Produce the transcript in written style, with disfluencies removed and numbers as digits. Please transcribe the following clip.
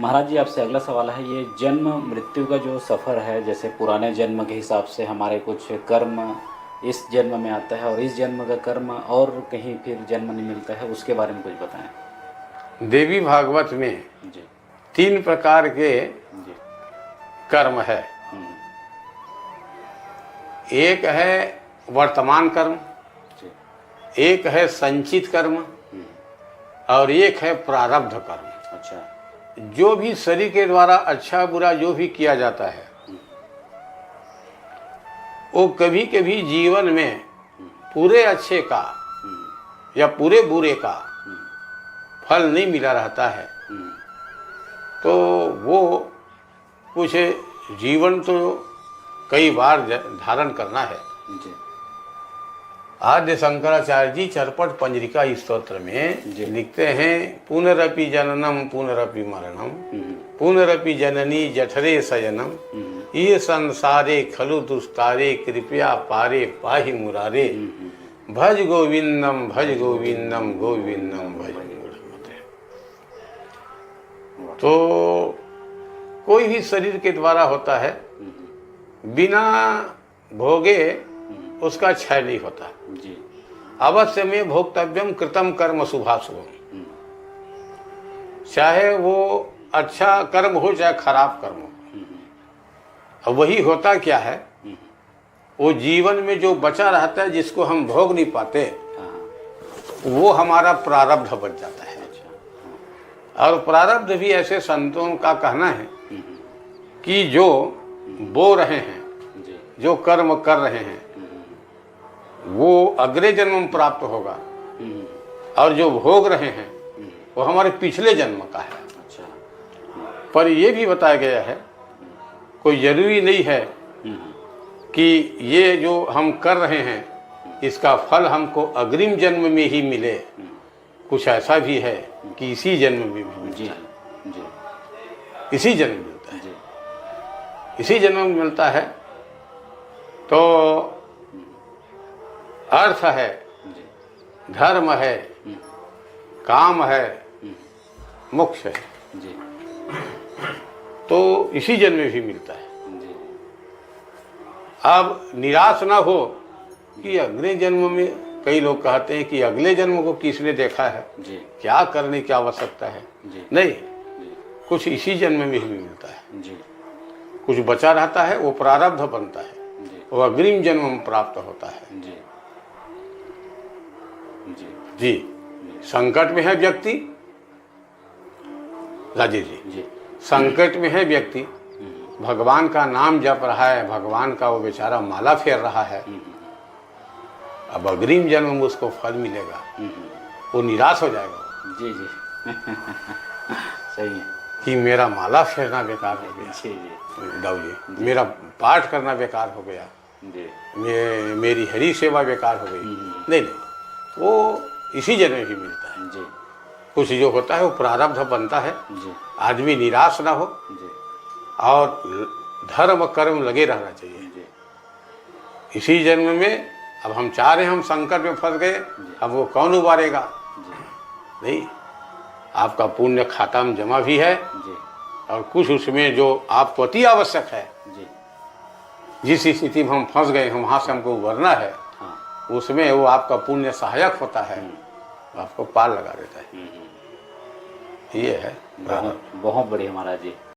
महाराज जी आपसे अगला सवाल है, ये जन्म मृत्यु का जो सफ़र है, जैसे पुराने जन्म के हिसाब से हमारे कुछ कर्म इस जन्म में आता है और इस जन्म का कर्म और कहीं फिर जन्म नहीं मिलता है, उसके बारे में कुछ बताएं। देवी भागवत में जी 3 प्रकार के जी। कर्म है। एक है वर्तमान कर्म, जी। एक है संचित कर्म और एक है प्रारब्ध कर्म। अच्छा। जो भी शरीर के द्वारा अच्छा बुरा जो भी किया जाता है वो कभी कभी जीवन में पूरे अच्छे का या पूरे बुरे का फल नहीं मिला रहता है, तो वो कुछ जीवन तो कई बार धारण करना है। जी आद्य शंकराचार्य जी चरपट पंजरिका स्तोत्र में लिखते हैं, पुनरपि जननम पुनरपि मरणम पुनरपि जननी जठरे शयनम ये संसारे खलु दुस्तारे कृपया पारे पाहि मुरारे भज गोविंदम भज गोविंदम गोविंदम भज मूढ़मते। तो कोई भी शरीर के द्वारा होता है, बिना भोगे उसका क्षय नहीं होता। जी। अवश्य में भोक्तव्यम कृतम कर्म शुभाशुभम, चाहे वो अच्छा कर्म हो चाहे खराब कर्म हो। अब वही होता क्या है, वो जीवन में जो बचा रहता है जिसको हम भोग नहीं पाते, वो हमारा प्रारब्ध बच जाता है। और प्रारब्ध भी ऐसे संतों का कहना है कि जो बो रहे हैं, जो कर्म कर रहे हैं, वो अगले जन्म में प्राप्त होगा और जो भोग रहे हैं वो हमारे पिछले जन्म का है। अच्छा। पर ये भी बताया गया है, कोई जरूरी नहीं है कि ये जो हम कर रहे हैं इसका फल हमको अग्रिम जन्म में ही मिले। कुछ ऐसा भी है कि इसी जन्म में भी मिलता है। जी। इसी जन्म में मिलता है। जी। इसी जन्म में मिलता है। तो अर्थ है, धर्म है, काम है, मोक्ष है, जी। तो इसी जन्म में भी मिलता है। जी। अब निराश ना हो कि अगले जन्म में, कई लोग कहते हैं कि अगले जन्म को किसने देखा है, जी। क्या करने की आवश्यकता है। जी। नहीं, जी। कुछ इसी जन्म में ही मिलता है। जी। कुछ बचा रहता है, वो प्रारब्ध बनता है, जी। वो अग्रिम जन्म में प्राप्त होता है। जी। जी। जी। संकट में है व्यक्ति, राजेश जी, संकट में है व्यक्ति, भगवान का नाम जप रहा है, भगवान का वो बेचारा माला फेर रहा है, अब अग्रिम जन्म में उसको फल मिलेगा, वो निराश हो जाएगा। जी। जी। सही है कि मेरा माला फेरना बेकार हो गया, जी। जी। दाऊ जी, मेरा पाठ करना बेकार हो गया, जी। मेरी हरी सेवा बेकार हो गई। नहीं नहीं, वो इसी जन्म में ही मिलता है। जी। कुछ जो होता है वो प्रारब्ध बनता है। जी। आदमी निराश ना हो जी। और धर्म कर्म लगे रहना चाहिए। जी। इसी जन्म में अब हम चाह रहे हैं, हम संकट में फंस गए, अब वो कौन उबारेगा। नहीं, आपका पुण्य खाता में जमा भी है जी। और कुछ उसमें जो आपको अति आवश्यक है, जी। जिस स्थिति में हम फंस गए हैं वहाँ से हमको उबरना है, हाँ। उसमें वो आपका पुण्य सहायक होता है, आपको पार लगा देता है। ये है। बहुत बहुत बढ़िया महाराज जी।